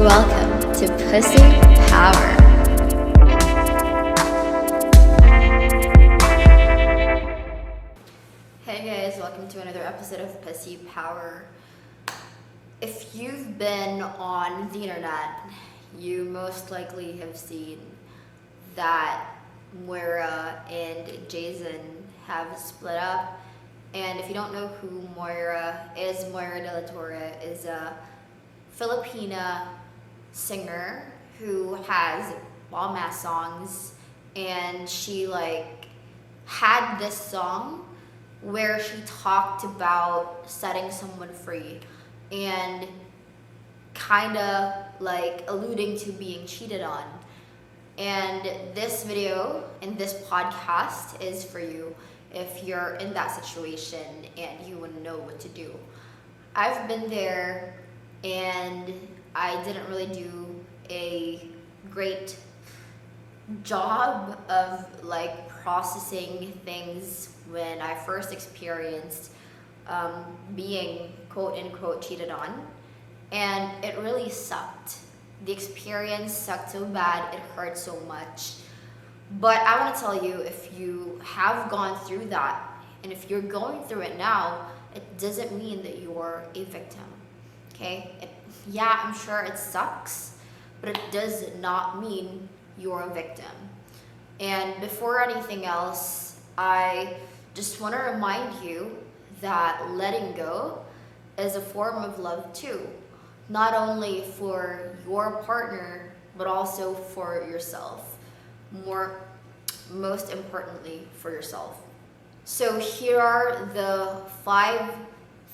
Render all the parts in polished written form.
Welcome to Pussy Power. Hey guys, welcome to another episode of Pussy Power. If you've been on the internet, you most likely have seen that Moira and Jason have split up. And if you don't know who Moira de la Torre is a Filipina singer who has bomb-ass songs, and she had this song where she talked about setting someone free and kind of alluding to being cheated on. And this video and this podcast is for you if you're in that situation and you wouldn't know what to do. I've been there and I didn't really do a great job of processing things when I first experienced being quote unquote cheated on, and it really sucked. The experience sucked so bad, it hurt so much. But I want to tell you, if you have gone through that and if you're going through it now, it doesn't mean that you're a victim. Okay? Yeah, I'm sure it sucks, but it does not mean you're a victim. And before anything else, I just want to remind you that letting go is a form of love too. Not only for your partner, but also for yourself. Most importantly, for yourself. So here are the 5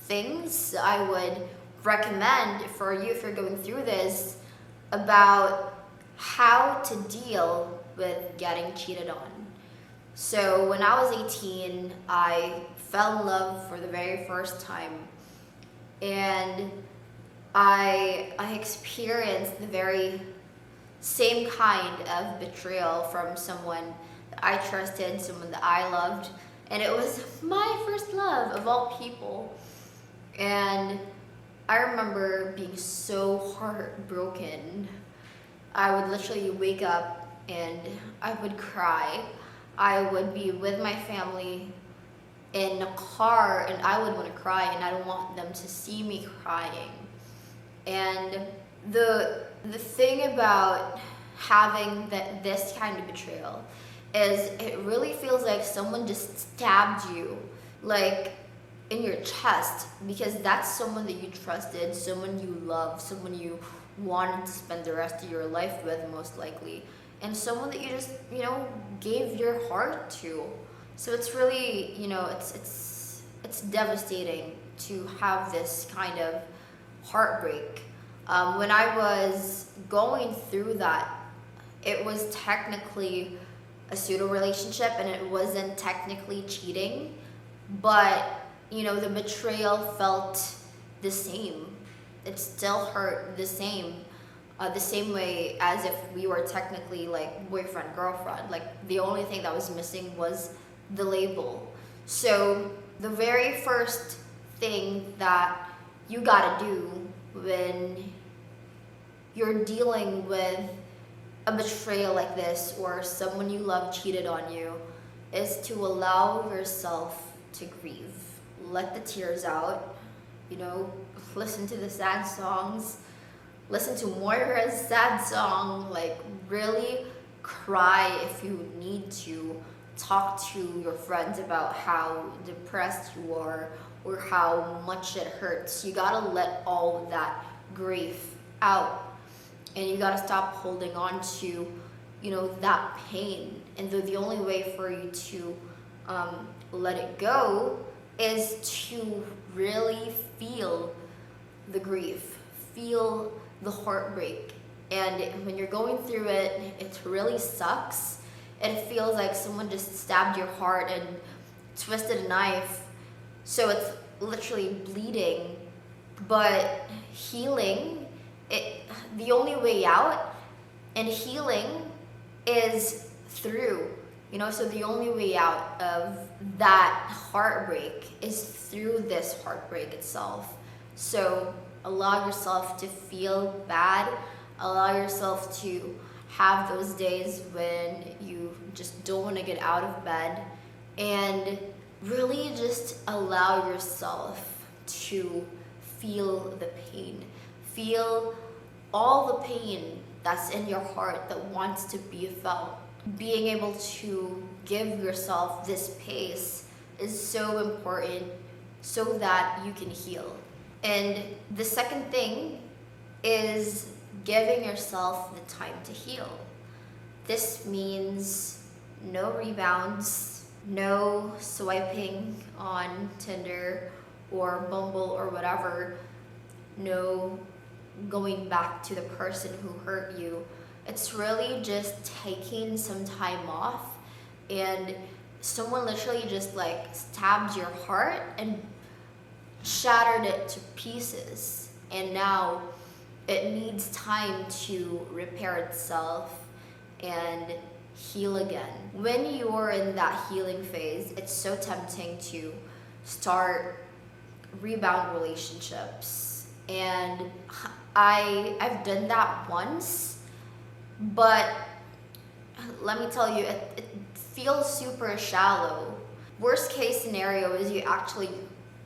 things I would recommend for you if you're going through this about how to deal with getting cheated on. So when I was 18, I fell in love for the very first time, and I experienced the very same kind of betrayal from someone that I trusted, someone that I loved, and it was my first love of all people. And I remember being so heartbroken. I would literally wake up and I would cry. I would be with my family in a car and I would want to cry, and I don't want them to see me crying. And the thing about having this kind of betrayal is it really feels like someone just stabbed you in your chest, because that's someone that you trusted, someone you loved, someone you wanted to spend the rest of your life with most likely, and someone that you just gave your heart to. So it's really it's devastating to have this kind of heartbreak. When I was going through that, it was technically a pseudo relationship and it wasn't technically cheating, but the betrayal felt the same. It still hurt the same way as if we were technically boyfriend, girlfriend. The only thing that was missing was the label. So the very first thing that you gotta do when you're dealing with a betrayal like this, or someone you love cheated on you, is to allow yourself to grieve. Let the tears out, listen to the sad songs, listen to Moira's sad song, really cry if you need to. Talk to your friends about how depressed you are or how much it hurts. You gotta let all of that grief out, and you gotta stop holding on to that pain. And the only way for you to let it go is to really feel the grief, feel the heartbreak. And when you're going through it, it really sucks. It feels like someone just stabbed your heart and twisted a knife, so it's literally bleeding. But healing, the only way out and healing is through. So the only way out of that heartbreak is through this heartbreak itself. So allow yourself to feel bad, Allow yourself to have those days when you just don't want to get out of bed, and really just allow yourself to feel the pain. Feel all the pain that's in your heart that wants to be felt. Being able to give yourself this space is so important so that you can heal. And the second thing is giving yourself the time to heal. This means no rebounds, no swiping on Tinder or Bumble or whatever, no going back to the person who hurt you. It's really just taking some time off, and someone literally just like stabbed your heart and shattered it to pieces, and now it needs time to repair itself and heal again. When you're in that healing phase, it's so tempting to start rebound relationships, and I've done that once, but let me tell you, it feels super shallow. Worst case scenario is you actually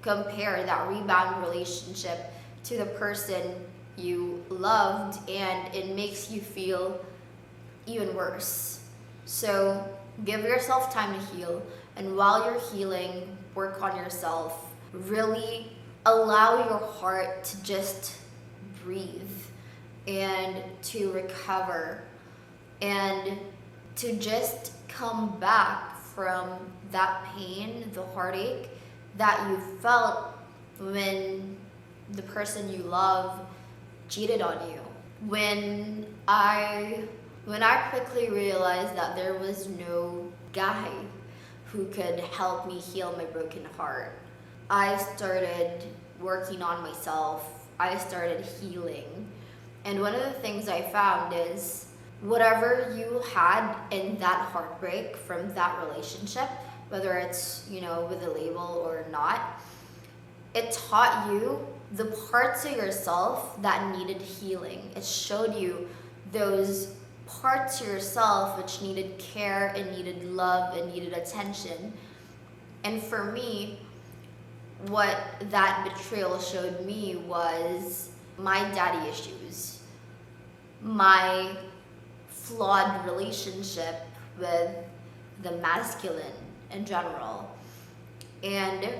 compare that rebound relationship to the person you loved, and it makes you feel even worse. So give yourself time to heal, and while you're healing, work on yourself. Really allow your heart to just breathe and to recover and to just come back from that pain, the heartache that you felt when the person you love cheated on you. When I quickly realized that there was no guy who could help me heal my broken heart, I started working on myself. I started healing. And one of the things I found is whatever you had in that heartbreak from that relationship, whether it's, with a label or not, it taught you the parts of yourself that needed healing. It showed you those parts of yourself which needed care and needed love and needed attention. And for me, what that betrayal showed me was my daddy issues, my flawed relationship with the masculine in general. And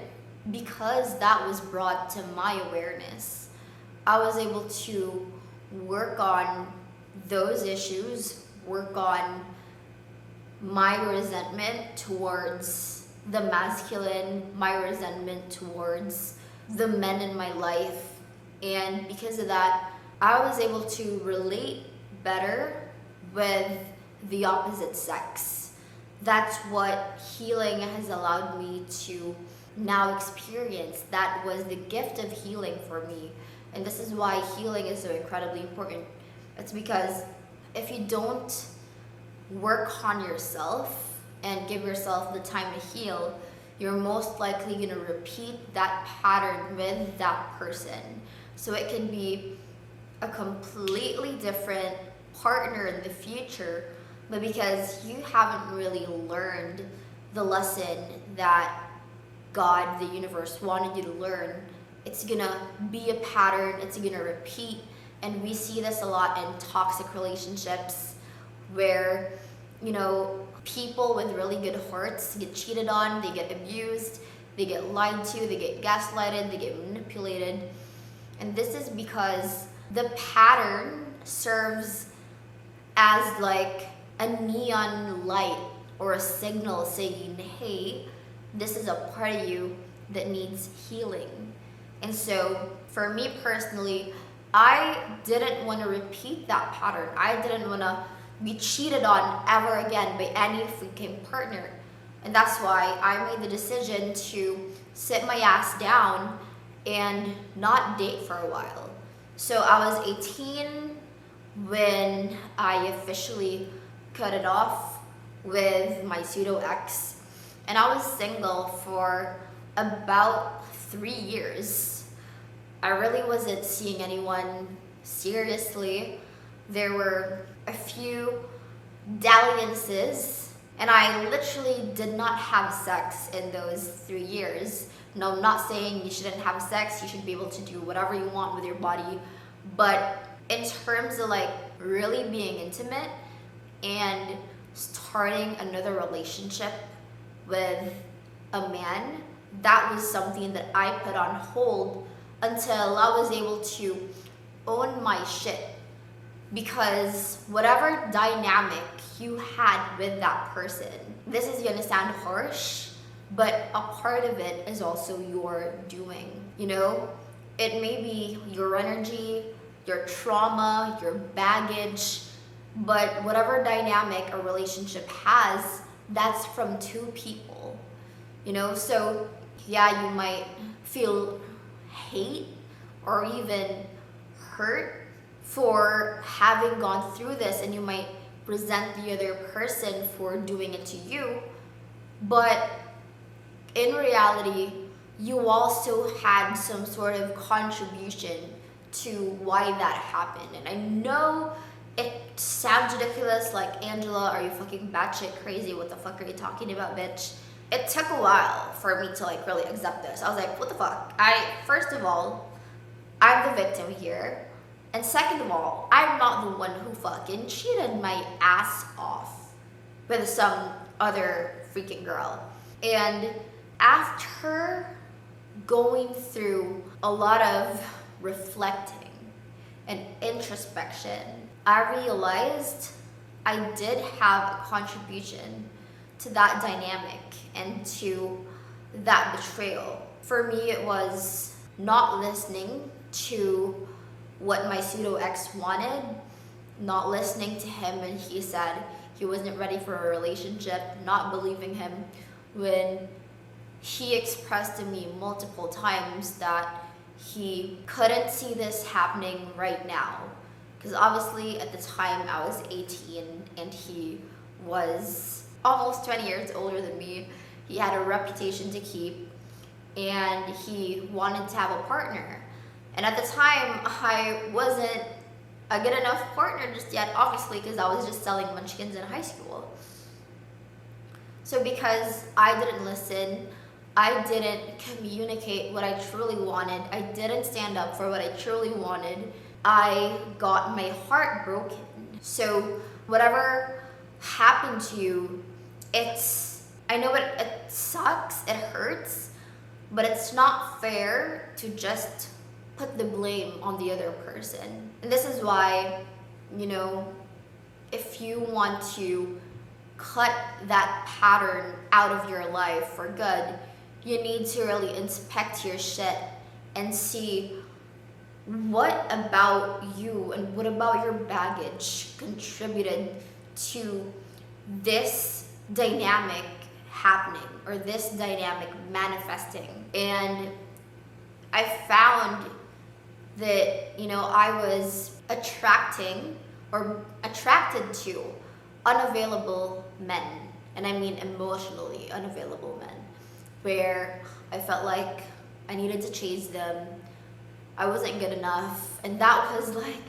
because that was brought to my awareness, I was able to work on those issues, work on my resentment towards the masculine, my resentment towards the men in my life. And because of that, I was able to relate better with the opposite sex. That's what healing has allowed me to now experience. That was the gift of healing for me. And this is why healing is so incredibly important. It's because if you don't work on yourself and give yourself the time to heal, you're most likely going to repeat that pattern with that person. So it can be a completely different partner in the future, but because you haven't really learned the lesson that God, the universe, wanted you to learn, it's gonna be a pattern, it's gonna repeat. And we see this a lot in toxic relationships where, people with really good hearts get cheated on, they get abused, they get lied to, they get gaslighted, they get manipulated. And this is because the pattern serves as like a neon light or a signal saying, hey, this is a part of you that needs healing. And so for me personally, I didn't want to repeat that pattern. I didn't want to be cheated on ever again by any freaking partner. And that's why I made the decision to sit my ass down and not date for a while. So I was 18 when I officially cut it off with my pseudo ex, and I was single for about 3 years. I really wasn't seeing anyone seriously. There were a few dalliances, and I literally did not have sex in those 3 years. No, I'm not saying you shouldn't have sex, you should be able to do whatever you want with your body, but in terms of like really being intimate and starting another relationship with a man, that was something that I put on hold until I was able to own my shit. Because whatever dynamic you had with that person, this is gonna sound harsh, but a part of it is also your doing. You know, it may be your energy, your trauma, your baggage, but whatever dynamic a relationship has, that's from two people. You know, so yeah, you might feel hate or even hurt for having gone through this, and you might resent the other person for doing it to you, but in reality, you also had some sort of contribution to why that happened. And I know it sounds ridiculous, like, Angela, are you fucking batshit crazy? What the fuck are you talking about, bitch? It took a while for me to like really accept this. I was like, what the fuck? First of all, I'm the victim here. And second of all, I'm not the one who fucking cheated my ass off with some other freaking girl. And after going through a lot of reflecting and introspection, I realized I did have a contribution to that dynamic and to that betrayal. For me, it was not listening to what my pseudo ex wanted, not listening to him when he said he wasn't ready for a relationship, not believing him when he expressed to me multiple times that he couldn't see this happening right now. Because obviously at the time I was 18 and he was almost 20 years older than me. He had a reputation to keep and he wanted to have a partner. And at the time, I wasn't a good enough partner just yet, obviously, because I was just selling munchkins in high school. So because I didn't listen, I didn't communicate what I truly wanted, I didn't stand up for what I truly wanted, I got my heart broken. So whatever happened to you, I know it sucks, it hurts, but it's not fair to just put the blame on the other person. And this is why, you know, if you want to cut that pattern out of your life for good, you need to really inspect your shit and see what about you and what about your baggage contributed to this dynamic happening or this dynamic manifesting. And I found that, you know, I was attracted to unavailable men, and I mean emotionally unavailable men, where I felt like I needed to chase them, I wasn't good enough, and that was like,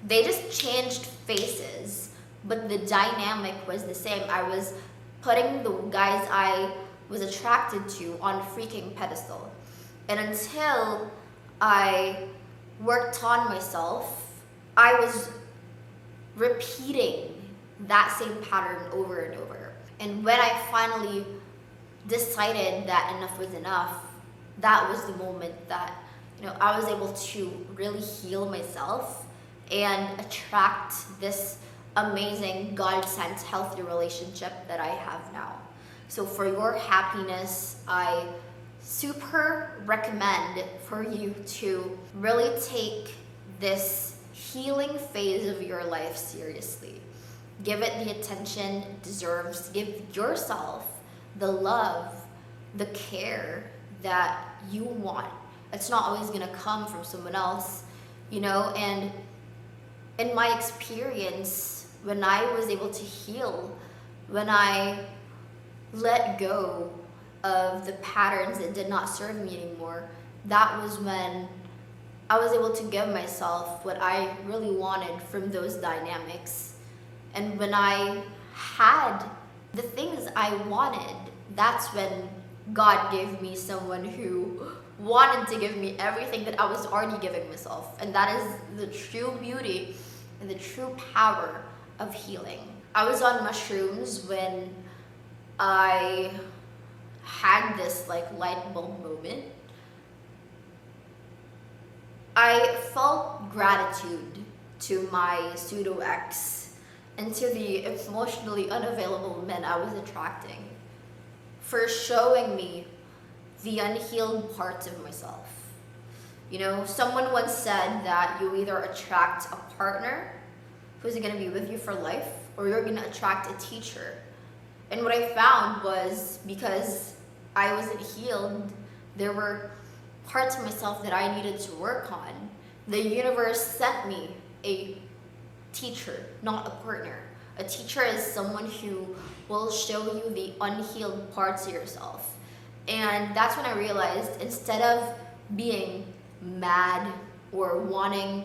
they just changed faces, but the dynamic was the same. I was putting the guys I was attracted to on a freaking pedestal. And until I worked on myself, I was repeating that same pattern over and over. And when I finally decided that enough was enough, that was the moment that, you know, I was able to really heal myself and attract this amazing God-sent healthy relationship that I have now. So for your happiness, I super recommend for you to really take this healing phase of your life seriously. Give it the attention it deserves. Give yourself the love, the care that you want. It's not always gonna come from someone else, you know. And in my experience, when I was able to heal, when I let go of the patterns that did not serve me anymore, that was when I was able to give myself what I really wanted from those dynamics. And when I had the things I wanted, that's when God gave me someone who wanted to give me everything that I was already giving myself. And that is the true beauty and the true power of healing. I was on mushrooms when I had this like light bulb moment. I felt gratitude to my pseudo ex and to the emotionally unavailable men I was attracting for showing me the unhealed parts of myself. You know, someone once said that you either attract a partner who's going to be with you for life, or you're going to attract a teacher. And what I found was, because I wasn't healed, there were parts of myself that I needed to work on. The universe sent me a teacher, not a partner. A teacher is someone who will show you the unhealed parts of yourself. And that's when I realized, instead of being mad or wanting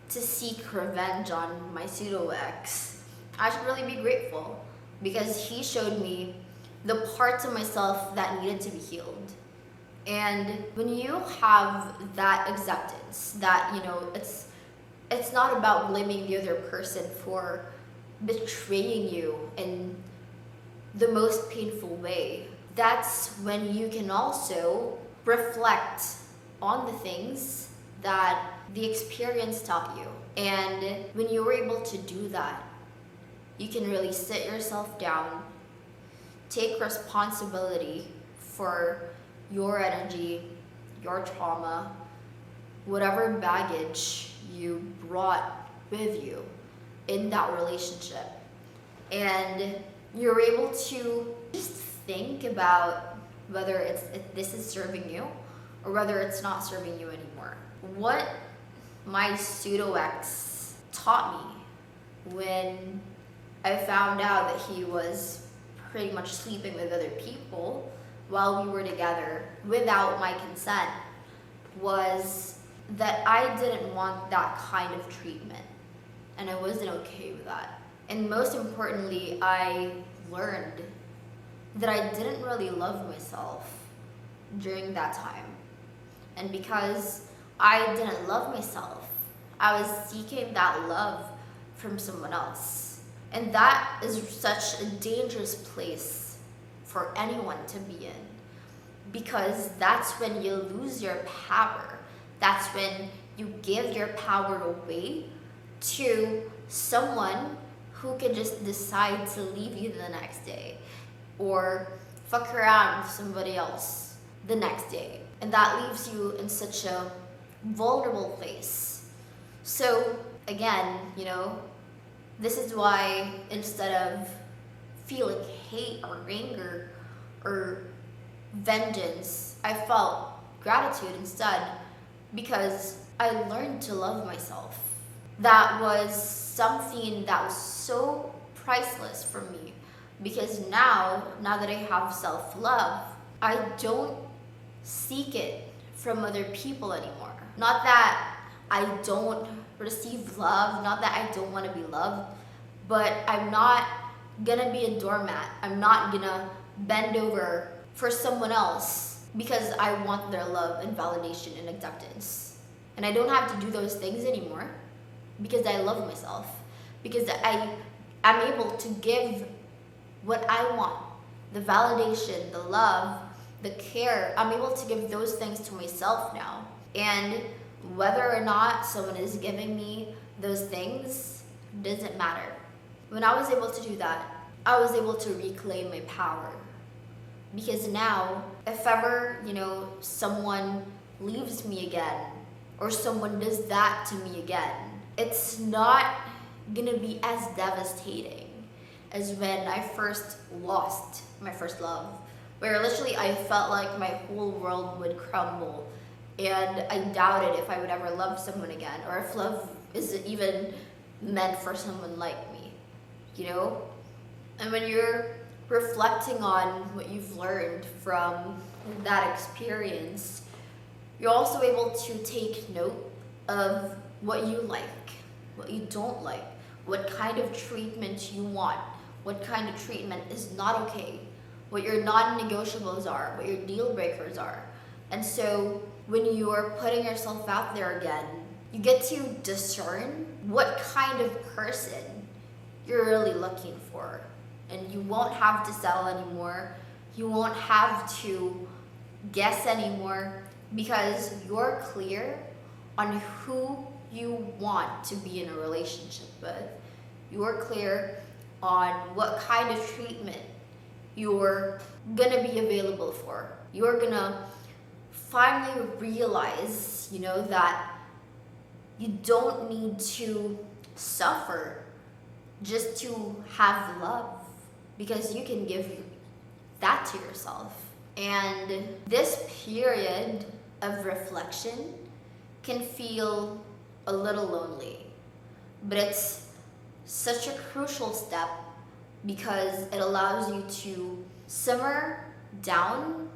to seek revenge on my pseudo ex, I should really be grateful, because he showed me the parts of myself that needed to be healed. And when you have that acceptance, that, you know, it's not about blaming the other person for betraying you in the most painful way, that's when you can also reflect on the things that the experience taught you. And when you were able to do that, you can really sit yourself down, take responsibility for your energy, your trauma, whatever baggage you brought with you in that relationship. And you're able to just think about whether if this is serving you or whether it's not serving you anymore. What my pseudo ex taught me when I found out that he was pretty much sleeping with other people while we were together without my consent was that I didn't want that kind of treatment, and I wasn't okay with that. And most importantly, I learned that I didn't really love myself during that time. And because I didn't love myself, I was seeking that love from someone else. And that is such a dangerous place for anyone to be in, because that's when you lose your power. That's when you give your power away to someone who can just decide to leave you the next day or fuck around with somebody else the next day. And that leaves you in such a vulnerable place. So again, you know, this is why instead of feeling hate or anger or vengeance, I felt gratitude instead, because I learned to love myself. That was something that was so priceless for me, because now that I have self-love, I don't seek it from other people anymore. Not that I don't receive love, not that I don't want to be loved, but I'm not gonna be a doormat. I'm not gonna bend over for someone else because I want their love and validation and acceptance. And I don't have to do those things anymore because I love myself, because I am able to give what I want, the validation, the love, the care. I'm able to give those things to myself now. And whether or not someone is giving me those things doesn't matter. When I was able to do that, I was able to reclaim my power. Because now, if ever, you know, someone leaves me again, or someone does that to me again, it's not gonna be as devastating as when I first lost my first love, where literally I felt like my whole world would crumble, and I doubted if I would ever love someone again, or if love is even meant for someone like me, you know? And when you're reflecting on what you've learned from that experience, you're also able to take note of what you like, what you don't like, what kind of treatment you want, what kind of treatment is not okay, what your non-negotiables are, what your deal breakers are. And so when you're putting yourself out there again, you get to discern what kind of person you're really looking for. And you won't have to settle anymore. You won't have to guess anymore, because you're clear on who you want to be in a relationship with. You're clear on what kind of treatment you're gonna be available for. You're gonna finally realize, that you don't need to suffer just to have love, because you can give that to yourself. And this period of reflection can feel a little lonely, but it's such a crucial step because it allows you to simmer down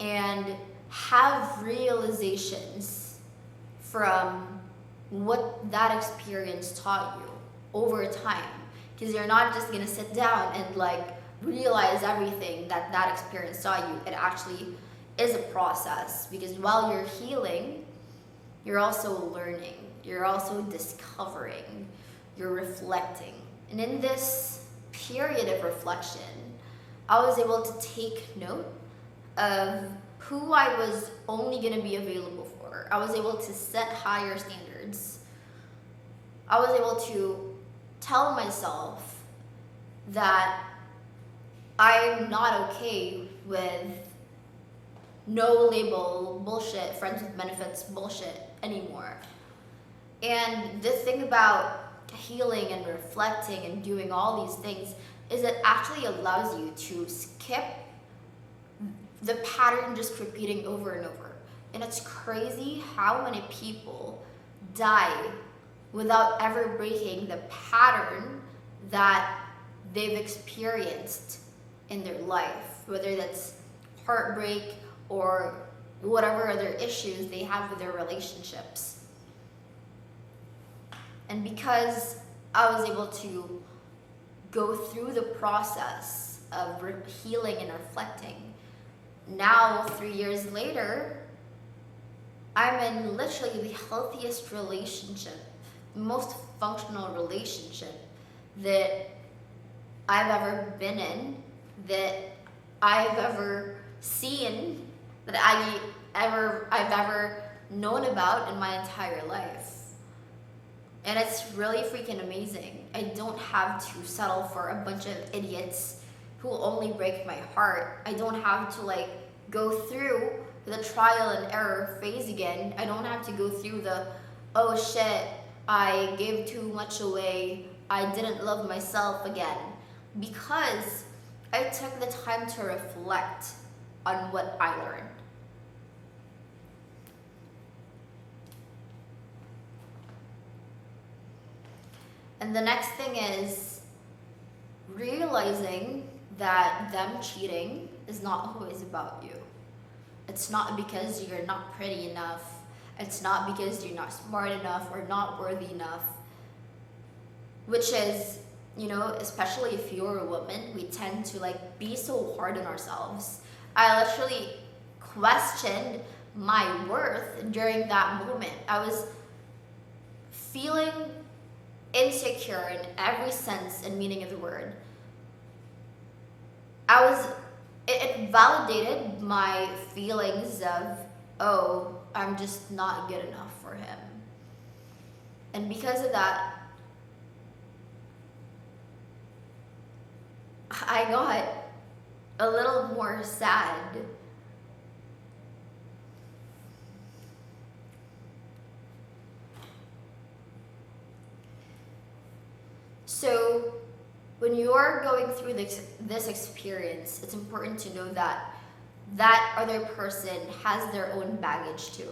and have realizations from what that experience taught you over time. Because you're not just gonna sit down and realize everything that experience taught you. It actually is a process, because while you're healing, you're also learning, you're also discovering, you're reflecting. And in this period of reflection, I was able to take note of who I was only gonna be available for. I was able to set higher standards. I was able to tell myself that I'm not okay with no label bullshit, friends with benefits bullshit anymore. And the thing about healing and reflecting and doing all these things is it actually allows you to skip the pattern just repeating over and over. And it's crazy how many people die without ever breaking the pattern that they've experienced in their life, whether that's heartbreak or whatever other issues they have with their relationships. And because I was able to go through the process of healing and reflecting, now 3 years later, I'm in literally the healthiest relationship, the most functional relationship that I've ever been in, that I've ever seen, that I've ever known about in my entire life. And it's really freaking amazing. I don't have to settle for a bunch of idiots who only break my heart. I don't have to go through the trial and error phase again. I don't have to go through the, oh shit, I gave too much away, I didn't love myself again. Because I took the time to reflect on what I learned. And the next thing is realizing that them cheating is not always about you. It's not because you're not pretty enough. It's not because you're not smart enough or not worthy enough. Which is, especially if you're a woman, we tend to be so hard on ourselves. I literally questioned my worth during that moment. I was feeling insecure in every sense and meaning of the word. It validated my feelings of, oh, I'm just not good enough for him. And because of that, I got a little more sad. So when you're going through this experience, it's important to know that that other person has their own baggage too.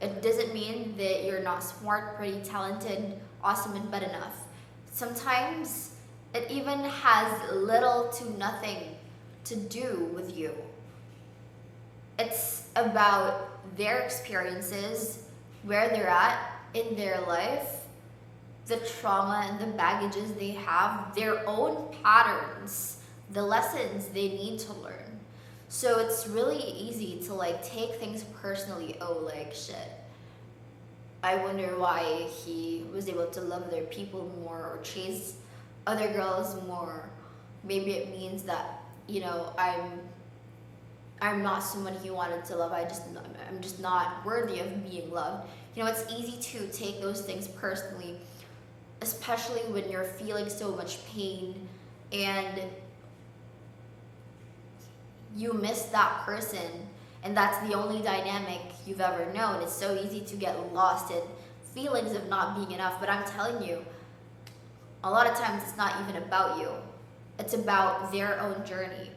It doesn't mean that you're not smart, pretty, talented, awesome, and good enough. Sometimes it even has little to nothing to do with you. It's about their experiences, where they're at, in their life, the trauma and the baggages they have, their own patterns, the lessons they need to learn. So it's really easy to like take things personally. Oh, like shit, I wonder why he was able to love other people more or chase other girls more. Maybe it means that, you know, I'm not someone he wanted to love. I'm just not worthy of being loved. You know, it's easy to take those things personally, especially when you're feeling so much pain and you miss that person, and that's the only dynamic you've ever known. It's so easy to get lost in feelings of not being enough. But I'm telling you, a lot of times it's not even about you. It's about their own journey.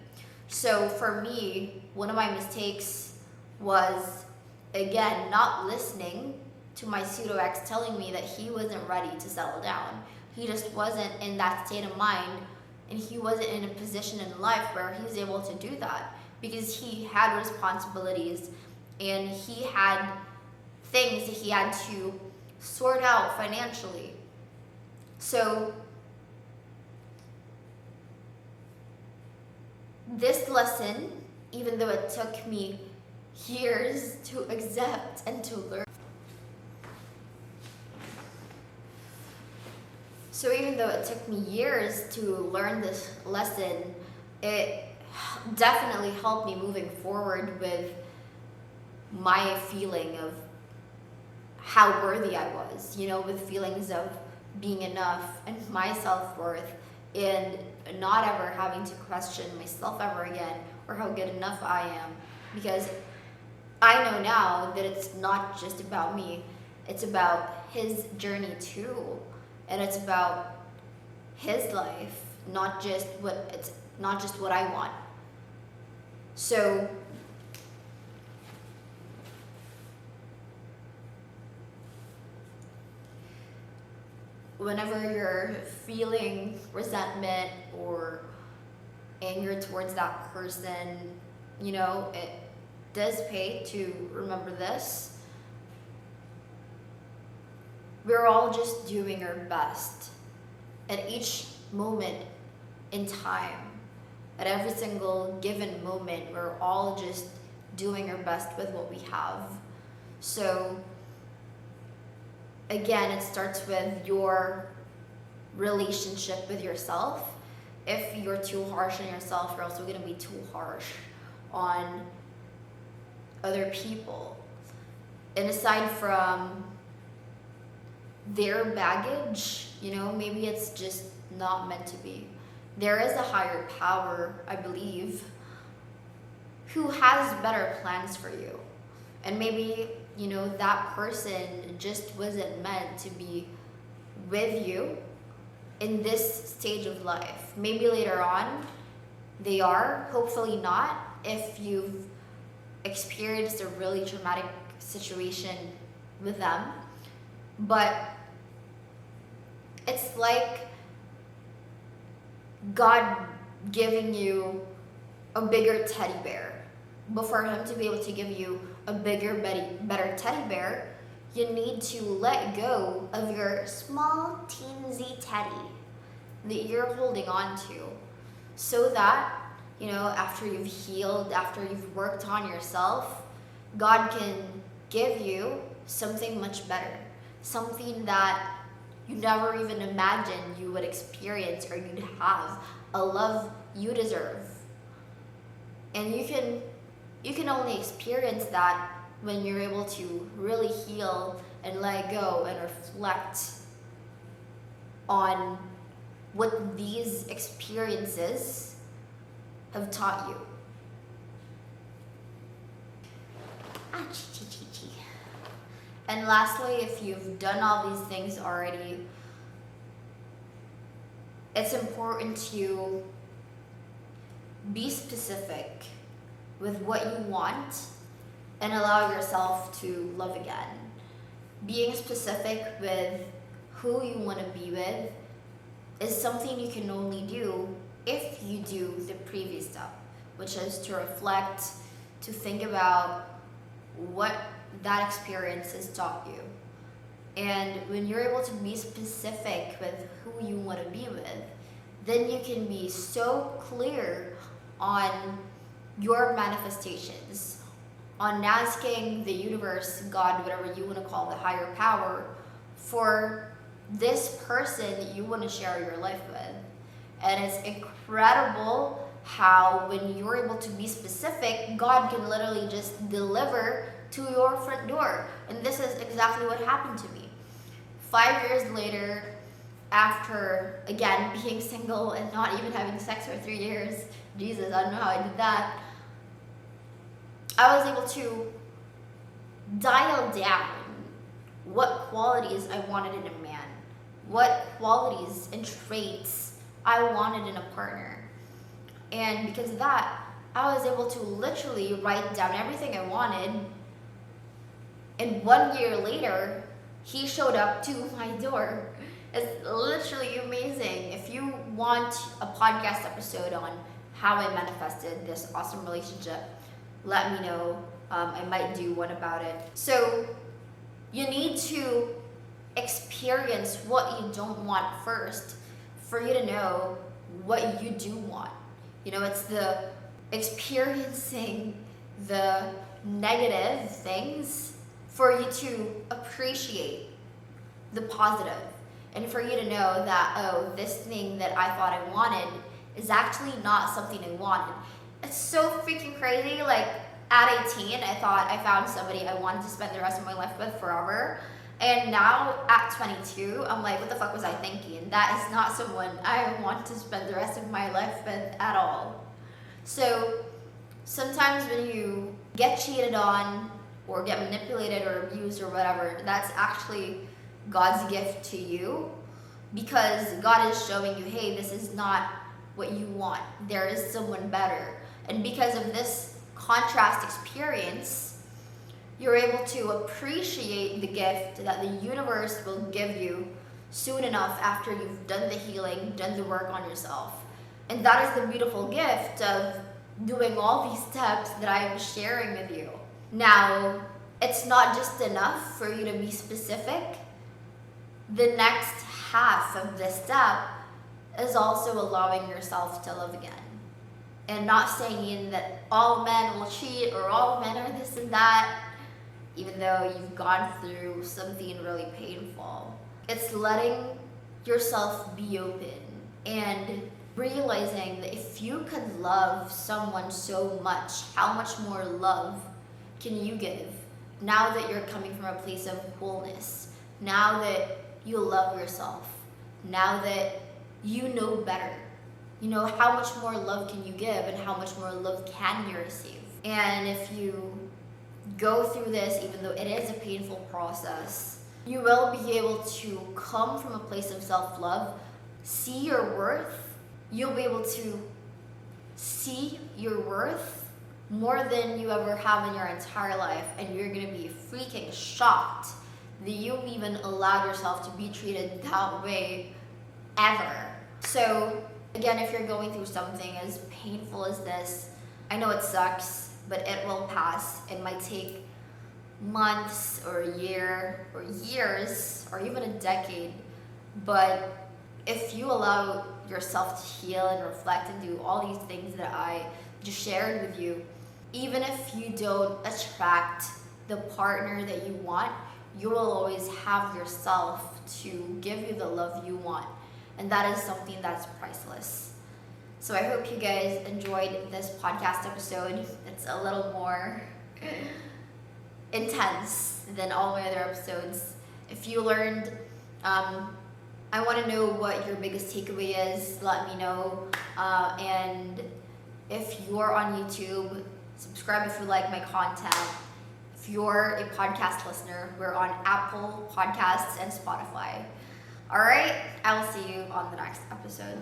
So for me, one of my mistakes was, again, not listening to my pseudo ex telling me that he wasn't ready to settle down. He just wasn't in that state of mind, and he wasn't in a position in life where he was able to do that, because he had responsibilities and he had things that he had to sort out financially. So this lesson, even though it took me years to accept and to learn, so even though it took me years to learn this lesson, it definitely helped me moving forward with my feeling of how worthy I was, you know, with feelings of being enough and my self-worth, and not ever having to question myself ever again or how good enough I am. Because I know now that it's not just about me, it's about his journey too. And it's about his life, not just what I want. So whenever you're feeling resentment or anger towards that person, you know, it does pay to remember this. We're all just doing our best at each moment in time. At every single given moment, we're all just doing our best with what we have. So again, it starts with your relationship with yourself. If you're too harsh on yourself, you're also going to be too harsh on other people. And aside from their baggage, you know, maybe it's just not meant to be. There is a higher power, I believe, who has better plans for you. And maybe, you know, that person just wasn't meant to be with you in this stage of life. Maybe later on they are, hopefully not, if you've experienced a really traumatic situation with them. But it's like God giving you a bigger teddy bear. But for him to be able to give you a bigger, better teddy bear, you need to let go of your small, teensy teddy that you're holding on to, so that, you know, after you've healed, after you've worked on yourself, God can give you something much better, something that you never even imagined you would experience or you'd have, a love you deserve. And you can only experience that when you're able to really heal and let go and reflect on what these experiences have taught you. And lastly, if you've done all these things already, it's important to be specific with what you want and allow yourself to love again. Being specific with who you want to be with is something you can only do if you do the previous step, which is to reflect, to think about what that experience has taught you. And when you're able to be specific with who you want to be with, then you can be so clear on your manifestations, on asking the universe, God, whatever you want to call the higher power, for this person that you want to share your life with. And it's incredible how when you're able to be specific, God can literally just deliver to your front door. And this is exactly what happened to me. 5 years later, after, again, being single and not even having sex for 3 years, Jesus, I don't know how I did that, I was able to dial down what qualities I wanted in a man, what qualities and traits I wanted in a partner. And because of that, I was able to literally write down everything I wanted. And 1 year later, he showed up to my door. It's literally amazing. If you want a podcast episode on how I manifested this awesome relationship, let me know. I might do one about it. So you need to experience what you don't want first for you to know what you do want. You know, it's the experiencing the negative things for you to appreciate the positive, and for you to know that, oh, this thing that I thought I wanted is actually not something I wanted. It's so freaking crazy. Like, at 18, I thought I found somebody I wanted to spend the rest of my life with forever. And now at 22, I'm like, what the fuck was I thinking? That is not someone I want to spend the rest of my life with at all. So sometimes when you get cheated on or get manipulated or abused or whatever, that's actually God's gift to you, because God is showing you, hey, this is not what you want. There is someone better. And because of this contrast experience, you're able to appreciate the gift that the universe will give you soon enough after you've done the healing, done the work on yourself. And that is the beautiful gift of doing all these steps that I am sharing with you. Now, it's not just enough for you to be specific. The next half of this step is also allowing yourself to love again. And not saying that all men will cheat or all men are this and that, even though you've gone through something really painful. It's letting yourself be open and realizing that if you could love someone so much, how much more love can you give now that you're coming from a place of wholeness, now that you love yourself, now that you know better. You know, how much more love can you give and how much more love can you receive? And if you go through this, even though it is a painful process, you will be able to come from a place of self-love, see your worth. You'll be able to see your worth more than you ever have in your entire life, and you're gonna be freaking shocked that you even allowed yourself to be treated that way ever. So again, if you're going through something as painful as this, I know it sucks, but it will pass. It might take months or a year or years or even a decade, but if you allow yourself to heal and reflect and do all these things that I just shared with you, even if you don't attract the partner that you want, you will always have yourself to give you the love you want. And that is something that's priceless. So I hope you guys enjoyed this podcast episode. It's a little more intense than all my other episodes. If you learned, I want to know what your biggest takeaway is. Let me know. And if you're on YouTube, subscribe if you like my content. If you're a podcast listener, we're on Apple Podcasts and Spotify. All right, I will see you on the next episode.